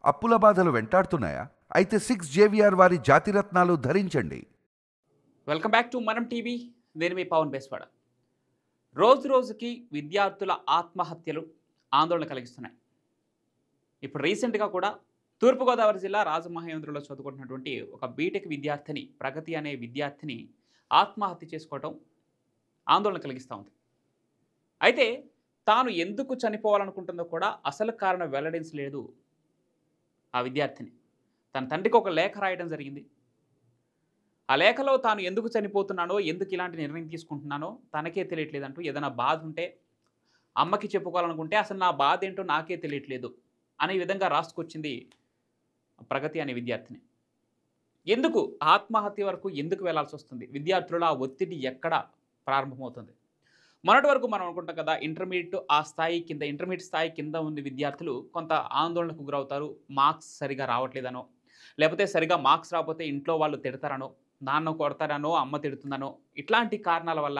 అప్పుల బాధలు వెంటాడుతున్నాయా? అయితే 6 జేవిఆర్ వారి జాతిరత్నాలు ధరించండి. వెల్కమ్ బ్యాక్ టు మనం టీవీ. నేను మీ పవన్ బేస్వాడ. రోజు రోజుకి విద్యార్థుల ఆత్మహత్యలు ఆందోళన కలిగిస్తున్నాయి. ఇప్పుడు రీసెంట్గా కూడా తూర్పుగోదావరి జిల్లా రాజమహేంద్రలో చదువుకుంటున్నటువంటి ఒక బీటెక్ విద్యార్థిని, ప్రగతి అనే విద్యార్థిని ఆత్మహత్య చేసుకోవటం ఆందోళన కలిగిస్తూ ఉంది. అయితే తాను ఎందుకు చనిపోవాలనుకుంటుందో కూడా అసలు కారణం వెల్లడించలేదు ఆ విద్యార్థిని. తన తండ్రికి ఒక లేఖ రాయడం జరిగింది. ఆ లేఖలో తాను ఎందుకు చనిపోతున్నానో, ఎందుకు ఇలాంటి నిర్ణయం తీసుకుంటున్నానో తనకే తెలియట్లేదంటూ, ఏదైనా బాధ ఉంటే అమ్మకి చెప్పుకోవాలనుకుంటే అసలు నా బాధ ఏంటో నాకే తెలియట్లేదు అనే విధంగా రాసుకొచ్చింది ప్రగతి అనే విద్యార్థిని. ఎందుకు ఆత్మహత్య వరకు ఎందుకు వెళ్లాల్సి వస్తుంది? విద్యార్థులలో ఆ ఒత్తిడి ఎక్కడ ప్రారంభమవుతుంది? మొన్నటి వరకు మనం అనుకుంటాం కదా, ఇంటర్మీడియట్ స్థాయి కింద ఉంది విద్యార్థులు కొంత ఆందోళనకు గురవుతారు. మార్క్స్ సరిగా రావట్లేదనో, లేకపోతే సరిగా మార్క్స్ రాకపోతే ఇంట్లో వాళ్ళు తిడతారనో, నాన్న కొడతారనో, అమ్మ తిడుతుందనో, ఇట్లాంటి కారణాల వల్ల,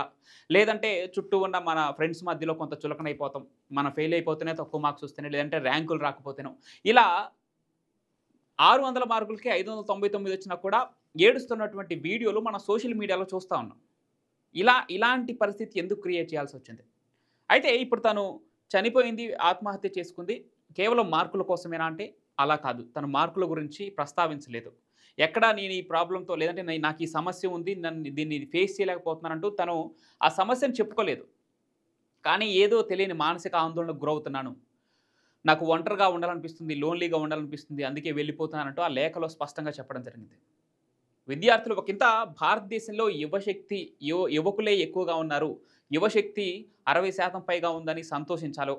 లేదంటే చుట్టూ ఉన్న మన ఫ్రెండ్స్ మధ్యలో కొంత చులకనైపోతాం. మనం ఫెయిల్ అయిపోతేనే తక్కువ మార్క్స్ వస్తేనే, లేదంటే ర్యాంకులు రాకపోతేనో, ఇలా 600 మార్కులకి 599 వచ్చినా కూడా ఏడుస్తున్నటువంటి వీడియోలు మన సోషల్ మీడియాలో చూస్తా ఉన్నాం. ఇలాంటి పరిస్థితి ఎందుకు క్రియేట్ చేయాల్సి వచ్చింది? అయితే ఇప్పుడు తను చనిపోయింది, ఆత్మహత్య చేసుకుంది కేవలం మార్కుల కోసమేనా అంటే అలా కాదు. తను మార్కుల గురించి ప్రస్తావించలేదు. ఎక్కడా నేను ఈ ప్రాబ్లమ్‌తో, లేదంటే నాకు ఈ సమస్య ఉంది, దీన్ని ఫేస్ చేయలేకపోతున్నానంటూ తను ఆ సమస్యను చెప్పుకోలేదు. కానీ ఏదో తెలియని మానసిక ఆందోళనకు గురవుతున్నాను, నాకు ఒంటరిగా ఉండాలనిపిస్తుంది, లోన్‌లీగా ఉండాలనిపిస్తుంది, అందుకే వెళ్ళిపోతున్నానంటూ ఆ లేఖలో స్పష్టంగా చెప్పడం జరిగింది. విద్యార్థులు ఒకంత భారతదేశంలో యువకులే ఎక్కువగా ఉన్నారు, యువశక్తి 60% పైగా ఉందని సంతోషించాలో,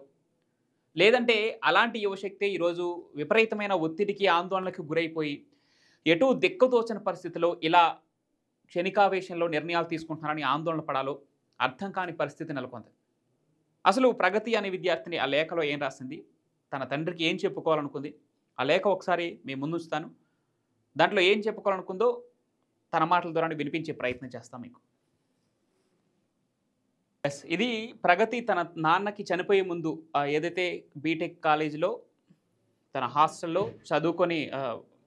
లేదంటే అలాంటి యువశక్తి ఈరోజు విపరీతమైన ఒత్తిడికి, ఆందోళనకు గురైపోయి ఎటూ దిక్కుతోచని పరిస్థితిలో ఇలా క్షణికావేశంలో నిర్ణయాలు తీసుకుంటున్నారని ఆందోళన పడాలో అర్థం కాని పరిస్థితి నెలకొంది. అసలు ప్రగతి అనే విద్యార్థిని ఆ లేఖలో ఏం రాసింది? తన తండ్రికి ఏం చెప్పుకోవాలనుకుంది? ఆ లేఖ ఒకసారి మీ ముందుంచుతాను. దాంట్లో ఏం చెప్పుకోవాలనుకుందో తన మాటల ద్వారానే వినిపించే ప్రయత్నం చేస్తాం మీకు. ఇది ప్రగతి తన నాన్నకి చనిపోయే ముందు ఏదైతే బీటెక్ కాలేజీలో తన హాస్టల్‌లో చదువుకొని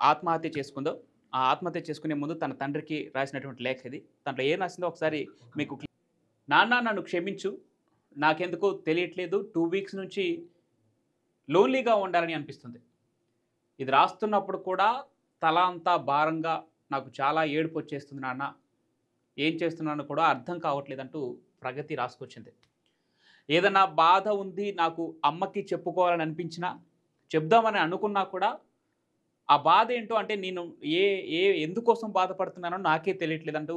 ఆత్మహత్య చేసుకుందో, ఆ ఆత్మహత్య చేసుకునే ముందు తన తండ్రికి రాసినటువంటి లేఖ ఇది. దాంట్లో ఏం రాసిందో ఒకసారి మీకు నాన్న నన్ను క్షమించు. నాకెందుకో తెలియట్లేదు. 2 వీక్స్ నుంచి లోన్‌లీగా ఉండాలని అనిపిస్తుంది. ఇది రాస్తున్నప్పుడు కూడా తల అంతా భారంగా, నాకు చాలా ఏడుపొచ్చేస్తుంది నాన్న. ఏం చేస్తున్నానో కూడా అర్థం కావట్లేదంటూ ప్రగతి రాసుకొచ్చింది. ఏదన్నా బాధ ఉంది, నాకు అమ్మకి చెప్పుకోవాలని అనిపించినా, చెప్దామని అనుకున్నా కూడా ఆ బాధ ఏంటో, అంటే నేను ఏ ఏ ఎందుకోసం బాధపడుతున్నానో నాకే తెలియట్లేదంటూ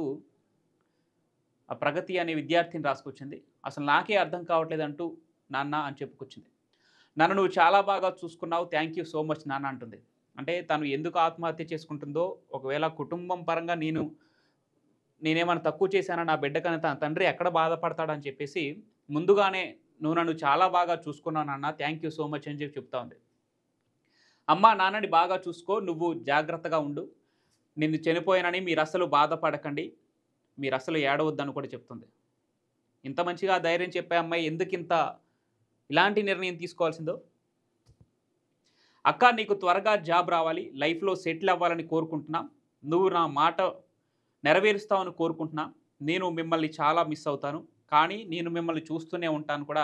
ఆ ప్రగతి అనే విద్యార్థిని రాసుకొచ్చింది. అసలు నాకే అర్థం కావట్లేదంటూ నాన్న అని చెప్పుకొచ్చింది. నన్ను నువ్వు చాలా బాగా చూసుకున్నావు, థ్యాంక్ యూ సో మచ్ నాన్న అంటుంది. అంటే తను ఎందుకు ఆత్మహత్య చేసుకుంటుందో, ఒకవేళ కుటుంబం పరంగా నేనేమైనా తక్కువ చేశానా నా బిడ్డకని తన తండ్రి ఎక్కడ బాధపడతాడని చెప్పేసి ముందుగానే నువ్వు నన్ను చాలా బాగా చూసుకున్నావు నాన్న, థ్యాంక్ యూ సో మచ్ అని చెప్పి చెప్తా ఉంది. అమ్మ నాన్నని బాగా చూసుకో, నువ్వు జాగ్రత్తగా ఉండు, నిన్ను చనిపోయానని మీరస్సలు బాధపడకండి, మీరస్సలు ఏడవద్దని కూడా చెప్తుంది. ఇంత మంచిగా ధైర్యం చెప్పే అమ్మాయి ఎందుకింత ఇలాంటి నిర్ణయం తీసుకోవాల్సిందో. అక్క నీకు త్వరగా జాబ్ రావాలి, లైఫ్‌లో సెటిల్ అవ్వాలని కోరుకుంటున్నా, నువ్వు నా మాట నెరవేరుస్తావని కోరుకుంటున్నా, నేను మిమ్మల్ని చాలా మిస్ అవుతాను, కానీ నేను మిమ్మల్ని చూస్తూనే ఉంటాను కూడా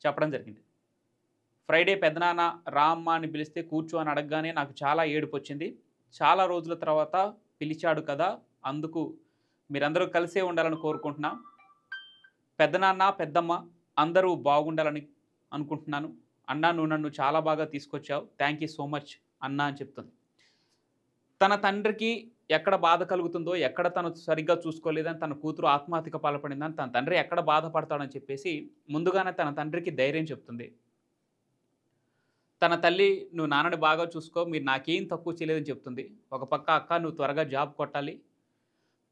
చెప్పడం జరిగింది. ఫ్రైడే పెదనాన్న రా అమ్మ అని పిలిస్తే కూర్చో అని అడగగానే నాకు చాలా ఏడుపొచ్చింది. చాలా రోజుల తర్వాత పిలిచాడు కదా, అందుకు మీరందరూ కలిసే ఉండాలని కోరుకుంటున్నా. పెద్దనాన్న, పెద్దమ్మ అందరూ బాగుండాలని అనుకుంటున్నాను. అన్నా నువ్వు నన్ను చాలా బాగా తీసుకొచ్చావు, థ్యాంక్ యూ సో మచ్ అన్నా అని చెప్తుంది. తన తండ్రికి ఎక్కడ బాధ కలుగుతుందో, ఎక్కడ తను సరిగ్గా చూసుకోలేదని, తన కూతురు ఆత్మహత్యకు పాల్పడిందని, తన తండ్రి ఎక్కడ బాధపడతాడని చెప్పేసి ముందుగానే తన తండ్రికి ధైర్యం చెప్తుంది. తన తల్లి నువ్వు నాన్నని బాగా చూసుకో, మీరు నాకేం తక్కువ చేయలేదని చెప్తుంది. ఒక పక్క అక్క నువ్వు త్వరగా జాబ్ కొట్టాలి,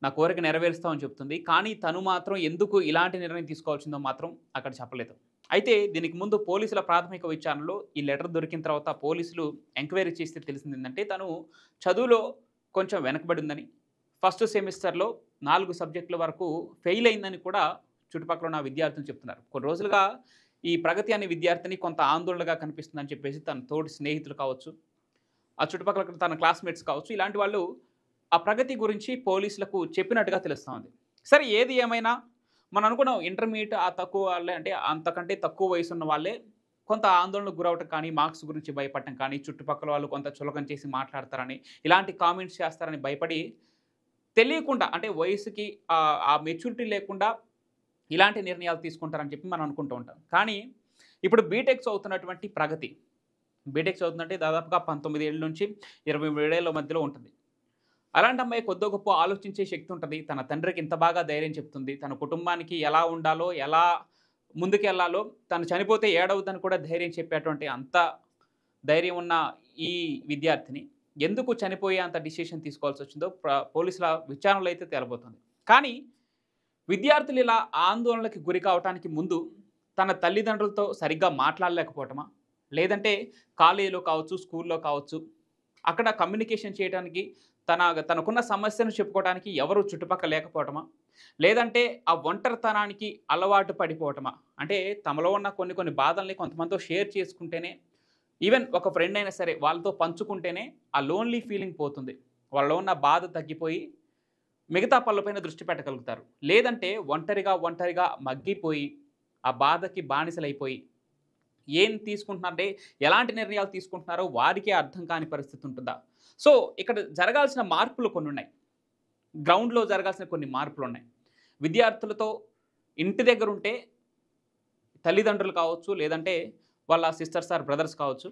నా కోరిక నెరవేరుస్తావని చెప్తుంది. కానీ తను మాత్రం ఎందుకు ఇలాంటి నిర్ణయం తీసుకోవాల్సిందో మాత్రం అక్కడ చెప్పలేదు. అయితే దీనికి ముందు పోలీసుల ప్రాథమిక విచారణలో ఈ లెటర్ దొరికిన తర్వాత పోలీసులు ఎంక్వైరీ చేస్తే తెలిసింది ఏంటంటే, తను చదువులో కొంచెం వెనకబడి ఉందని, ఫస్ట్ సెమిస్టర్‌లో 4 సబ్జెక్టుల వరకు ఫెయిల్ అయిందని కూడా చుట్టుపక్కల ఉన్న విద్యార్థులు చెప్తున్నారు. కొన్ని రోజులుగా ఈ ప్రగతి అనే విద్యార్థిని కొంత ఆందోళనగా కనిపిస్తుందని చెప్పేసి తన తోటి స్నేహితులు కావచ్చు, ఆ చుట్టుపక్కల తన క్లాస్మేట్స్ కావచ్చు, ఇలాంటి వాళ్ళు ఆ ప్రగతి గురించి పోలీసులకు చెప్పినట్టుగా తెలుస్తా ఉంది. సరే ఏది ఏమైనా మనం అనుకున్నాం ఇంటర్మీడియేట్ ఆ తక్కువ వాళ్ళే అంటే అంతకంటే తక్కువ వయసున్న వాళ్ళే కొంత ఆందోళనకు గురవటం కానీ, మార్క్స్ గురించి భయపడటం కానీ, చుట్టుపక్కల వాళ్ళు కొంత చులకన చేసి మాట్లాడతారని, ఇలాంటి కామెంట్స్ చేస్తారని భయపడి తెలియకుండా అంటే వయసుకి ఆ మెచ్యూరిటీ లేకుండా ఇలాంటి నిర్ణయాలు తీసుకుంటారని చెప్పి మనం అనుకుంటూ ఉంటాం. కానీ ఇప్పుడు బీటెక్ చదువుతున్నటువంటి ప్రగతి, బీటెక్ చదువుతుందంటే దాదాపుగా 19 ఏళ్ల నుంచి 23 ఏళ్ల మధ్యలో ఉంటుంది. అలాంటి అమ్మాయి కొద్దో గొప్ప ఆలోచించే శక్తి ఉంటుంది. తన తండ్రికి ఇంత బాగా ధైర్యం చెప్తుంది. తన కుటుంబానికి ఎలా ఉండాలో, ఎలా ముందుకెళ్లాలో, తను చనిపోతే ఏడవద్దని కూడా ధైర్యం చెప్పేటువంటి అంత ధైర్యం ఉన్న ఈ విద్యార్థిని ఎందుకు చనిపోయే అంత డిసిషన్ తీసుకోవాల్సొచ్చిందో పోలీసుల విచారణలో అయితే తేలబోతుంది. కానీ విద్యార్థులు ఇలా ఆందోళనకి గురి కావటానికి ముందు తన తల్లిదండ్రులతో సరిగ్గా మాట్లాడలేకపోవటమా? లేదంటే కాలేజీలో కావచ్చు, స్కూల్లో కావచ్చు, అక్కడ కమ్యూనికేషన్ చేయడానికి తనకున్న సమస్యను చెప్పుకోవడానికి ఎవరు చుట్టుపక్కల లేకపోవటమా? లేదంటే ఆ ఒంటరితనానికి అలవాటు పడిపోవటమా? అంటే తమలో ఉన్న కొన్ని బాధల్ని కొంతమందితో షేర్ చేసుకుంటేనే, ఈవెన్ ఒక ఫ్రెండ్ అయినా సరే వాళ్ళతో పంచుకుంటేనే ఆ లోన్లీ ఫీలింగ్ పోతుంది. వాళ్ళలో ఉన్న బాధ తగ్గిపోయి మిగతా పనులపైన దృష్టి పెట్టగలుగుతారు. లేదంటే ఒంటరిగా మగ్గిపోయి ఆ బాధకి బానిసలైపోయి ఏం తీసుకుంటున్నారంటే ఎలాంటి నిర్ణయాలు తీసుకుంటున్నారో వారికే అర్థం కాని పరిస్థితి ఉంటుందా? సో ఇక్కడ జరగాల్సిన మార్పులు కొన్ని ఉన్నాయి. గ్రౌండ్‌లో జరగాల్సిన కొన్ని మార్పులున్నాయి. విద్యార్థులతో ఇంటి దగ్గర ఉంటే తల్లిదండ్రులు కావచ్చు, లేదంటే వాళ్ళ సిస్టర్స్ ఆర్ బ్రదర్స్ కావచ్చు,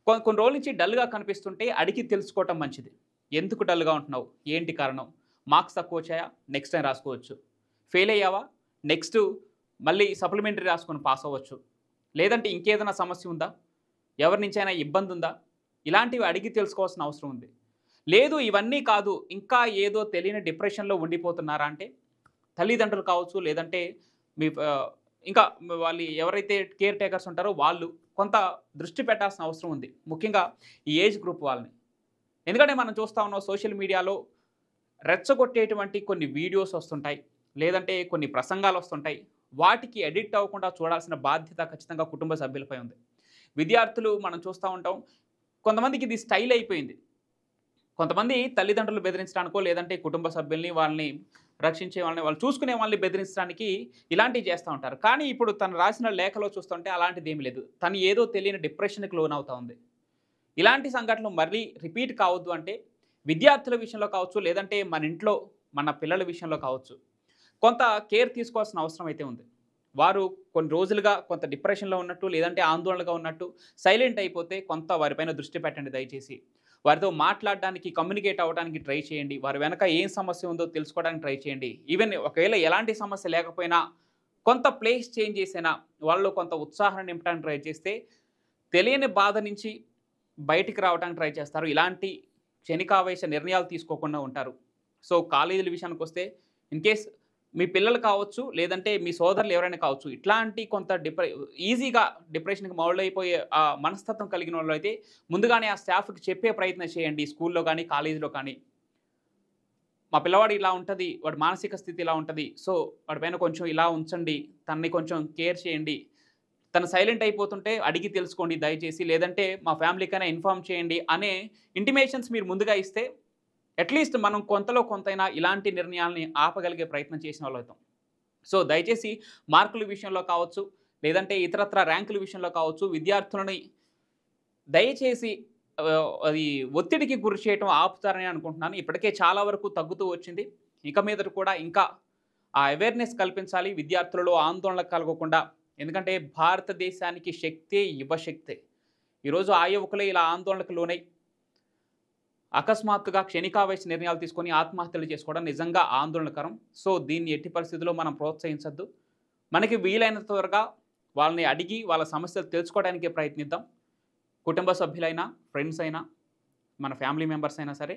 కొన్ని రోజుల నుంచి డల్‌గా కనిపిస్తుంటే అడిగి తెలుసుకోవటం మంచిది. ఎందుకు డల్‌గా ఉంటున్నావు? ఏంటి కారణం? మార్క్స్ తక్కువ వచ్చాయా? నెక్స్ట్ టైమ్ రాసుకోవచ్చు. ఫెయిల్ అయ్యావా? నెక్స్ట్ మళ్ళీ సప్లిమెంటరీ రాసుకొని పాస్ అవ్వచ్చు. లేదంటే ఇంకేదైనా సమస్య ఉందా? ఎవరి నుంచైనా ఇబ్బంది ఉందా? ఇలాంటివి అడిగి తెలుసుకోవాల్సిన అవసరం ఉంది. లేదు ఇవన్నీ కాదు, ఇంకా ఏదో తెలియని డిప్రెషన్‌లో ఉండిపోతున్నారా అంటే తల్లిదండ్రులు కావచ్చు, లేదంటే మీ ఇంకా వాళ్ళు ఎవరైతే కేర్ టేకర్స్ ఉంటారో వాళ్ళు కొంత దృష్టి పెట్టాల్సిన అవసరం ఉంది. ముఖ్యంగా ఈ ఏజ్ గ్రూప్ వాళ్ళని. ఎందుకంటే మనం చూస్తా ఉన్నాం సోషల్ మీడియాలో రెచ్చగొట్టేటువంటి కొన్ని వీడియోస్ వస్తుంటాయి. లేదంటే కొన్ని ప్రసంగాలు వస్తుంటాయి. వాటికి అడిక్ట్ అవ్వకుండా చూడాల్సిన బాధ్యత ఖచ్చితంగా కుటుంబ సభ్యులపై ఉంది. విద్యార్థులు మనం చూస్తూ ఉంటాం. కొంతమందికి ఇది స్టైల్ అయిపోయింది. కొంతమంది తల్లిదండ్రులు బెదిరించడానికో, లేదంటే కుటుంబ సభ్యుల్ని వాళ్ళని రక్షించే వాళ్ళని, వాళ్ళు చూసుకునే వాళ్ళని బెదిరించడానికి ఇలాంటివి చేస్తూ ఉంటారు. కానీ ఇప్పుడు తను రాసిన లేఖలో చూస్తుంటే అలాంటిదేమీ లేదు. తను ఏదో తెలియని డిప్రెషన్‌కి లోనవుతా ఉంది. ఇలాంటి సంఘటనలు మళ్ళీ రిపీట్ కావద్దు అంటే విద్యార్థుల విషయంలో కావచ్చు, లేదంటే మన ఇంట్లో మన పిల్లల విషయంలో కావచ్చు, కొంత కేర్ తీసుకోవాల్సిన అవసరం అయితే ఉంది. వారు కొన్ని రోజులుగా కొంత డిప్రెషన్‌లో ఉన్నట్టు, లేదంటే ఆందోళనగా ఉన్నట్టు సైలెంట్ అయిపోతే కొంత వారిపైన దృష్టి పెట్టండి దయచేసి. వారితో మాట్లాడడానికి, కమ్యూనికేట్ అవ్వడానికి ట్రై చేయండి. వారి వెనక ఏం సమస్య ఉందో తెలుసుకోవడానికి ట్రై చేయండి. ఈవెన్ ఒకవేళ ఎలాంటి సమస్య లేకపోయినా కొంత ప్లేస్ చేంజ్ చేసినా వాళ్ళలో కొంత ఉత్సాహాన్ని నింపడానికి ట్రై చేస్తే తెలియని బాధ నుంచి బయటికి రావడానికి ట్రై చేస్తారు. ఇలాంటి క్షణికావేశ నిర్ణయాలు తీసుకోకుండా ఉంటారు. సో కాలేజీల విషయానికొస్తే ఇన్‌కేస్ మీ పిల్లలు కావచ్చు, లేదంటే మీ సోదరులు ఎవరైనా కావచ్చు, ఇట్లాంటి కొంత ఈజీగా డిప్రెషన్‌కి మౌళ్ళైపోయే మనస్తత్వం కలిగిన వాళ్ళైతే ముందుగానే ఆ స్టాఫ్‌కి చెప్పే ప్రయత్నం చేయండి. స్కూల్‌లో కానీ, కాలేజీలో కానీ. మా పిల్లవాడు ఇలా ఉంటది. వాడి మానసిక స్థితి ఇలా ఉంటది. సో వాడి పైన కొంచెం ఇలా ఉంచండి. తనని కొంచెం కేర్ చేయండి. తను సైలెంట్ అయిపోతుంటే అడిగి తెలుసుకోండి దయచేసి. లేదంటే మా ఫ్యామిలీకైనా ఇన్ఫార్మ్ చేయండి అనే ఇంటిమేషన్స్ మీరు ముందుగా ఇస్తే అట్‌లీస్ట్ మనం కొంతలో కొంతైనా ఇలాంటి నిర్ణయాల్ని ఆపగలిగే ప్రయత్నం చేసిన వాళ్ళవుతాం. సో దయచేసి మార్కుల విషయంలో కావచ్చు, లేదంటే ఇతరత్రా ర్యాంకుల విషయంలో కావచ్చు, విద్యార్థులని దయచేసి అది ఒత్తిడికి గురి చేయటం ఆపుతారని అనుకుంటున్నాను. ఇప్పటికే చాలా వరకు తగ్గుతూ వచ్చింది. ఇక మీదట కూడా ఇంకా ఆ అవేర్‌నెస్ కల్పించాలి. విద్యార్థులలో ఆందోళన కలగకుండా. ఎందుకంటే భారతదేశానికి శక్తే యువశక్తే. ఈరోజు ఆ యువకులే ఇలా ఆందోళనకు లోనై అకస్మాత్తుగా క్షణికావేశ నిర్ణయాలు తీసుకొని ఆత్మహత్యలు చేసుకోవడం నిజంగా ఆందోళనకరం. సో దీన్ని ఎట్టి పరిస్థితుల్లో మనం ప్రోత్సహించొద్దు. మనకి వీలైనంత త్వరగా వాళ్ళని అడిగి వాళ్ళ సమస్యలు తెలుసుకోవడానికే ప్రయత్నిద్దాం. కుటుంబ సభ్యులైనా, ఫ్రెండ్స్ అయినా, మన ఫ్యామిలీ మెంబర్స్ అయినా సరే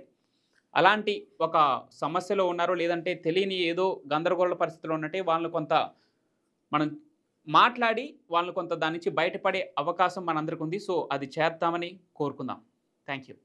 అలాంటి ఒక సమస్యలో ఉన్నారో, లేదంటే తెలియని ఏదో గందరగోళ పరిస్థితిలో ఉన్నట్టే వాళ్ళని కొంత మనం మాట్లాడి వాళ్ళని కొంత దాని నుంచి బయటపడే అవకాశం మనందరికి ఉంది. సో అది చేద్దామని కోరుకుందాం. Thank you.